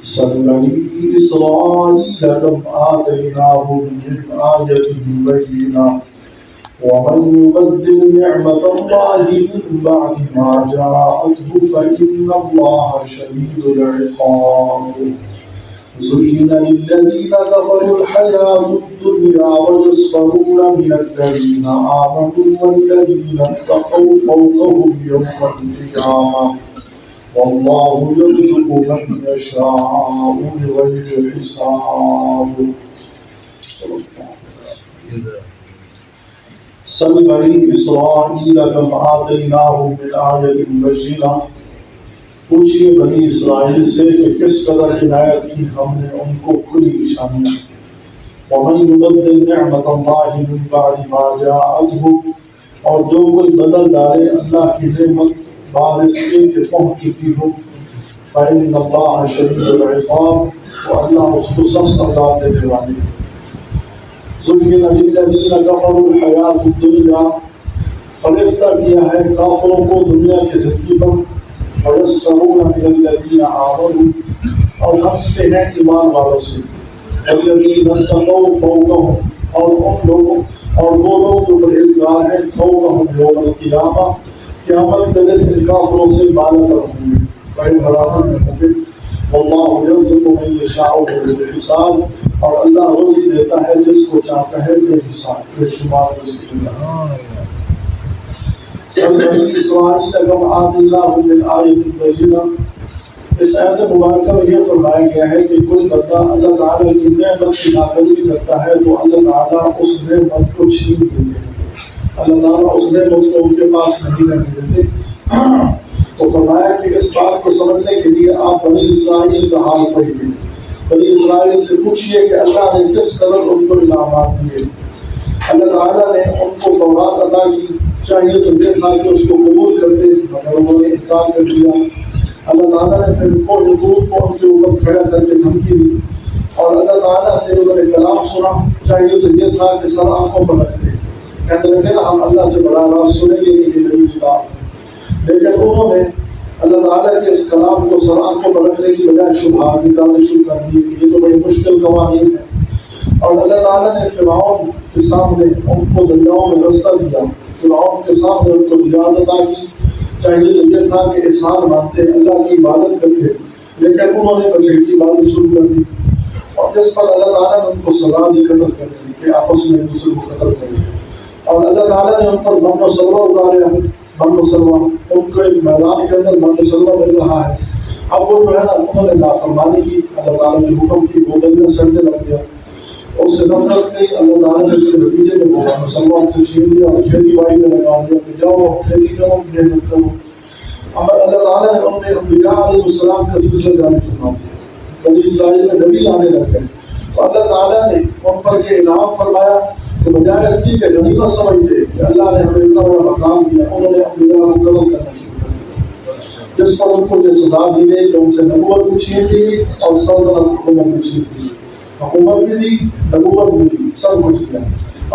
بني إسرائيل كم آتيناهم من آية بينة ومن يبدل نعمة الله من بعد ما جاءته فإن الله شديد العقاب زين للذين كفروا الحياة الدنيا ويسخرون من الذين آمنوا والذين اتقوا فوقهم يوم القيامة والله يرزق من يشاء بغير حساب. سل بني اسرائیل کم آتیناہم من آیۃ بینہ، پوچھئے بنی اسرائیل سے کہ کس قدر عنایت کی ہم نے ان کو کھلی نشانیاں. ومن یبدل نعمت اللہ من بعد ما جاءته، اور جو کوئی بدل ڈالے اللہ کی نعمت بعد اس کے پہنچ چکی ہو، فإن اللہ شدید العقاب، تو اللہ اس کو سخت عذاب دینے والے. زین للذین کفروا الحیات الدنیا، فریفتہ کیا ہے کافروں کو دنیا کی زندگی پر، ویسخرون من الذین آمنوا، اور ہنستے ہیں ایمان والوں سے، والذین اتقوا فوقہم، اور ان لوگوں اور وہ لوگ جو پرہیزگار ہیں، فوقہم یوم القیامہ، قیامت کے دن ان کافروں سے بالا تر ہوں گے. فإن برابر میں ہوں گے. واللہ یرزق من یشاء بغیر حساب، اور اللہ روزی دیتا ہے جس کو چاہتا ہے بے حساب بے شمار رزق اللہ. سل بنی اسرائیل کم آتیناہم من آیۃ بینہ، اس آیت مبارکہ میں یہ فرمایا گیا ہے کہ کوئی بندہ اللہ تعالیٰ کی نعمت کی ناقدری کرتا ہے تو اللہ تعالیٰ اس نعمت کو چھین دیتے ہیں. اللہ تعالیٰ اس نعمت کو ان کے پاس نہیں رہنے دیتے. تو فرمایا کہ اس بات کو سمجھنے کے لیے آپ بنی اسرائیل کا حال پڑھیے. بنی اسرائیل سے پوچھئے کہ اللہ نے کس قدر ان کو انعامات دیے. اللہ تعالیٰ نے ان کو تورات عطا کی، چاہیے تو یہ تھا کہ اس کو قبول کرتے، مگر انہوں نے انکار کر دیا. اللہ تعالیٰ نے پھر ان کو حقوق کو ان کے اوپر کھڑا کر کے دھمکی دی، اور اللہ تعالیٰ سے انہوں نے کلام سنا، چاہیے تو یہ تھا کہ سر آنکھوں پر رکھتے، کہتے لگے نا ہم اللہ سے بڑا راز سنیں گے کہ یہ نبی کی بات ہے. لیکن انہوں نے اللہ تعالیٰ کے اس کلام کو سر آنکھوں پر رکھنے کی بجائے شبہات نکالنے شروع کر دیے کہ یہ تو بڑی مشکل قوانین ہے. اور اللہ تعالیٰ نے فرعون کے سامنے ان کو دریاؤں میں رستہ دیا، فرعون کے سامنے ان کو نجات عطا کی. چاہیے تو یہ تھا کہ احسان مانتے، اللہ کی عبادت کرتے، لیکن انہوں نے بچے کی عبادت شروع کر دی، اور جس پر اللہ تعالیٰ نے ان کو سزا دی قتل کرنے کی کہ آپس میں ایک دوسرے کو قتل کریں. اور اللہ تعالیٰ نے ان پر من و سلوہ اتارے. من و سلوہ ان کو ایک میدان کے اندر من و سلوہ مل رہا ہے. اب وہ جو ہے نا انہوں نے نافرمانی کی، اللہ تعالیٰ کے حکم کی، وہ دل میں سجدے لگ گیا، اس سے نفرت کی. اللہ تعالیٰ نے اس کے نتیجے میں وہ من و سلوہ سے چھین دیا اور کھیتی باڑی میں لگا دیا کہ جاؤ کھیتی کرو محنت کرو. اگر اللہ تعالیٰ نے ان میں انبیاء علیہ السلام کا سلسلہ جاری فرما دیا، بنی اسرائیل میں نبی آنے لگ گئے، تو اللہ تعالیٰ نے ان پر یہ انعام فرمایا کہ بجائے اس کی کہ غنیمت سمجھتے کہ اللہ نے ہمیں اتنا بڑا مقام دیا، انہوں نے انبیاء کو قتل کرنا شروع کر دیا، جس پر ان کو یہ سزا دی گئی کہ ان سے نبوت بھی چھین دی گئی اور سلطنت حکومت بھی چھین دی. حکومت بھی دی، نبوت بھی دی، سب کچھ دیا.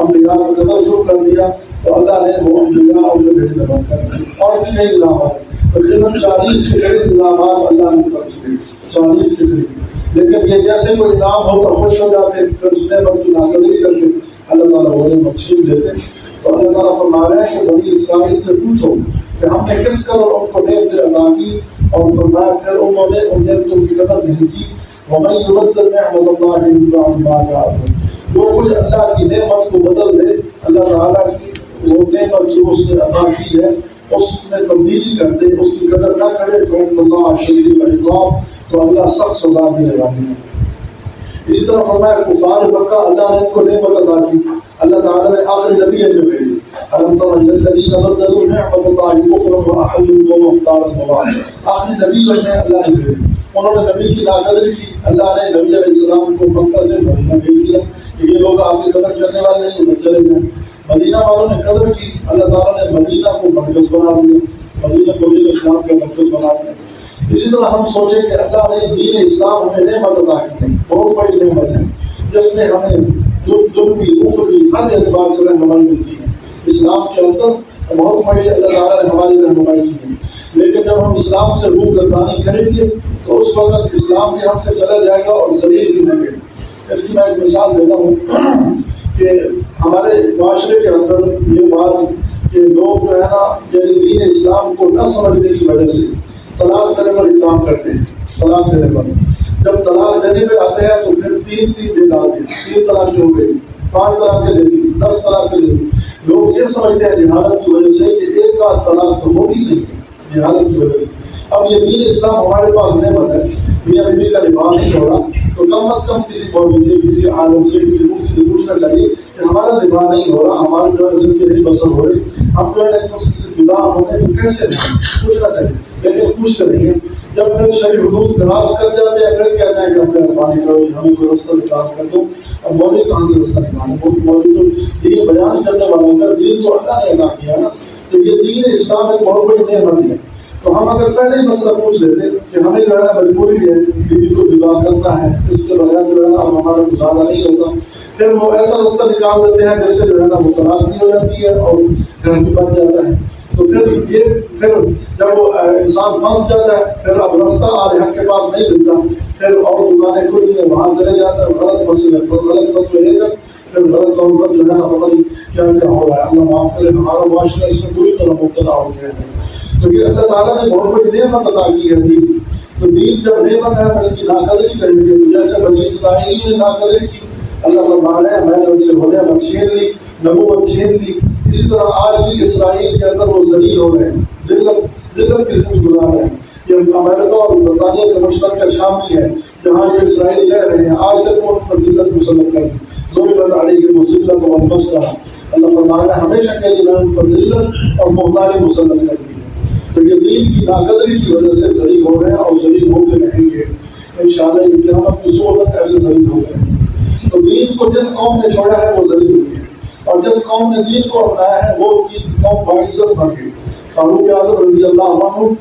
انبیاء کو قتل شروع کر دیا تو اللہ نے وہ انبیاء اور جو بھیجنے بند کر دیے. اور بھی کئی علامات، تقریباً 40 کے قریب علامات اللہ نے بخش دیے، 40 کے قریب. لیکن یہ جیسے کوئی انعام ہو تو خوش ہو جاتے، پھر اس نعمت کی ناقدری کر کے اللہ تعالیٰ وہ نعمت چھین لیتے. تو اللہ تعالیٰ فرما رہے ہیں کہ بنی اسرائیل سے پوچھو کہ ہم نے کس قدر ان کو نعمتیں عطا کی، اور فرمایا پھر انہوں نے ان نعمتوں کی قدر نہیں کی. ومن یبدل نعمت اللہ من بعد ما جاءته، جو کوئی اللہ کی نعمت کو بدل دے، اللہ تعالیٰ کی وہ نعمت جو اس نے عطا کی ہے اس میں تبدیلی کر دے، اس کی قدر نہ کرے، فإن اللہ شدید العقاب، تو اللہ سخت سزا دینے والے ہیں. اسی طرح فرمایا کفار مکہ اللہ نے ان کو نعمت عطا کی، اللہ تعالیٰ نے آخری نبی میں بھیجی. الم تر الی الذین بدلوا نعمت اللہ کفرا واحلوا قومهم دار البوار، آخری نبی جو ہے اللہ نے بھیجی. انہوں نے نبی کی ناقدری کی، اللہ نے نبی علیہ السلام کو مکہ سے مدینہ بھیج دیا کہ یہ لوگ آپ کی قدر کرنے والے نہیں، ادھر چلے جائیں. مدینہ والوں نے قدر کی، اللہ تعالیٰ نے مدینہ کو مرکز بنا دیا، مدینہ کو دین اسلام کا مرکز بنا دیا. اسی طرح ہم سوچیں کہ اللہ نے دین اسلام ہمیں نعمت عطا کی ہے، بہت بڑی نعمت ہے، جس میں ہمیں دنیوی اخروی ہر اعتبار سے رہنمائی ملتی ہے. اسلام کے اندر بہت بڑی اللہ تعالیٰ نے ہماری رہنمائی کی ہے. لیکن جب ہم اسلام سے روح گردانی کریں گے تو تو اس وقت اسلام بھی ہم سے چلا جائے گا اور ذلیل بھی ہوں گے۔ اس کی میں ایک مثال دیتا ہوں کہ ہمارے معاشرے کے اندر یہ بات کہ لوگ جو ہے نا یعنی دین اسلام کو نہ سمجھنے کی وجہ سے طلاق دینے پر اقدام کرتے ہیں۔ طلاق دینے پر جب طلاق دینے پہ آتے ہیں تو پھر تین دے ڈالتے ہیں، 3 طلاق ہو گئی، 5 طلاق دے دی، 10 طلاق دے دی۔ لوگ یہ سمجھتے ہیں جہالت کی وجہ سے کہ ایک بار طلاق تو ہوتی نہیں ہے، جہالت کی وجہ سے۔ اب یہ دین اسلام ہمارے پاس نعمت ہے، میاں بیوی کا نکاح نہیں ہو رہا تو کم از کم کسی مولوی سے، کسی عالم سے، کسی مفتی سے پوچھنا چاہیے کہ ہمارا نکاح نہیں ہو رہا، ہماری جو ہے زندگی نہیں بسر ہو رہی، ہم جو ہے ایک دوسرے سے جدا ہونے تو کیسے نہیں، پوچھنا چاہیے، لیکن پوچھتے نہیں ہیں۔ جب پھر شرعی حدود کراس کر جاتے ہیں پھر کہتے ہیں کہ ہم مہربانی کرو ہمیں کوئی رستہ نکال کر دو۔ اب مولوی کہاں سے رستہ نکالے؟ مولوی تو دین بیان کرنے والوں کا دین تو اللہ نے ادا کیا نا، تو یہ دین اسلام ایک بہت بڑی نعمت ہے۔ تو ہم اگر پہلے ہی مسئلہ پوچھ لیتے کہ ہمیں جو ہے نا مجبوری ہے بیوی کو جدا کرنا ہے، اس کے بغیر جو ہے نا ہمارا گزارا نہیں ہوتا، پھر وہ ایسا رستہ نکال دیتے ہیں جس سے جو ہے نا وہ طلاق بھی ہو جاتی ہے اور گھر بھی بن جاتا ہے۔ تو پھر جب وہ انسان پھنس جاتا ہے پھر اب رستہ آج حق کے پاس نہیں ملتا، پھر اور دکانیں کھلی ہیں وہاں چلے جاتا ہے، غلط مسئلہ غلط فتوی لے کر پھر غلط طور پر جو ہے نا پتہ نہیں کیا کیا ہو رہا ہے۔ اللہ معاف کرے، ہمارا معاشرہ اس میں پوری طرح مبتلا ہو گیا ہے۔ تو یہ اللہ تعالیٰ نے بہت بڑی نعمت عطا کی ہے دین۔ تو دین جب نعمت ہے اس کی ناقدری کریں گے، جیسے بنی اسرائیل نے ناقدری کی، اللہ فرماتا ہے میں نے ان سے غنیمت چھین لی، نبوت چھین لی، اسی طرح آج بھی اسرائیل کے اندر وہ ذلیل ہو رہے ہیں، ذلت کی زندگی گزار رہے ہیں۔ یہ امریکہ اور برطانیہ کا مشترکہ شامل ہے جہاں یہ اسرائیل رہ رہے ہیں، آج تک وہ ان پر ذلت مسلط کر دی، ذلت علیہم الذلۃ والمسکنہ، اللہ فرماتا ہے ہمیشہ کے لیے میں ان پر ذلت اور محتاجی مسلط کر دی ہے۔ تو یہ دین کی ناقدری کی وجہ سے ذلیل ہو رہے ہیں اور ذلیل ہوتے رہیں گے انشاءاللہ، یہ قیامت کی صبح تک ایسے ذلیل ہو گئے ہیں۔ تو دین کو جس قوم نے چھوڑا ہے وہ ذلیل ہوئی ہے، اور جس قوم نے دین کو اپنایا ہے وہ قوم باعزت بن گئی۔ فاروق اعظم رضی اللہ عنہ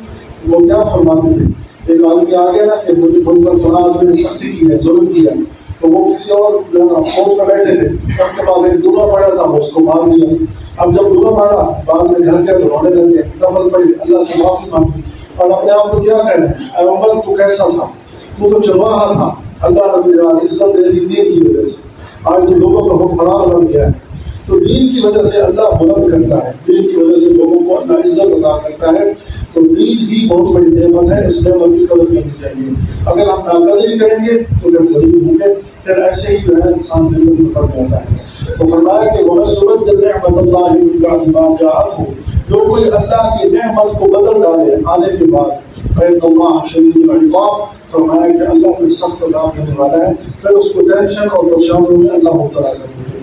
وہ کیا فرماتے تھے، ایک آدمی آ گیا نا کہ مجھے مجھ پر فلاں آدمی نے سختی کی ہے، ظلم کیا، تو وہ کسی اور جو ہے نا فوج میں بیٹھے تھے، ان کے پاس ایک دورہ پڑا تھا، وہ اس کو مار دیا۔ اب جب دورہ مارا بعد میں گھر گئے تو رونے لگے، نفل پڑی، اللہ سے معافی مانگی اور اپنے آپ کو کیا کہہ رہے ہیں، اے عمر تو کیسا تھا، تو چلواہا تھا، اللہ نے تجھے عزت دے دی دین کی وجہ سے، آج تو لوگوں کا حکمران بن گیا ہے۔ تو دین کی وجہ سے اللہ بلند کرتا ہے، دین کی وجہ سے لوگوں کو اللہ عزت عطا کرتا ہے۔ تو دین ہی بہت بڑی نعمت ہے، اس نعمت کی قدر کرنی چاہیے۔ اگر ہم ناقدری کریں گے تو پھر ذلیل ہوں گے، پھر ایسے ہی جو ہے انسان زندگی میں پڑ جاتا ہے۔ تو فرمایا کہ وَمَن يُبَدِّلْ نِعْمَتَ اللَّهِ مِن بَعْدِ مَا جَاءَتْهُ، جو کوئی اللہ کی نعمت کو بدل ڈالے آنے کے بعد، فَإِنَّ اللَّهَ شَدِيدُ الْعِقَابِ، فرمایا کہ اللہ پھر سخت عذاب دینے والا ہے، پھر اس کو ٹینشن اور پریشانیوں میں اللہ مبتلا کر دے۔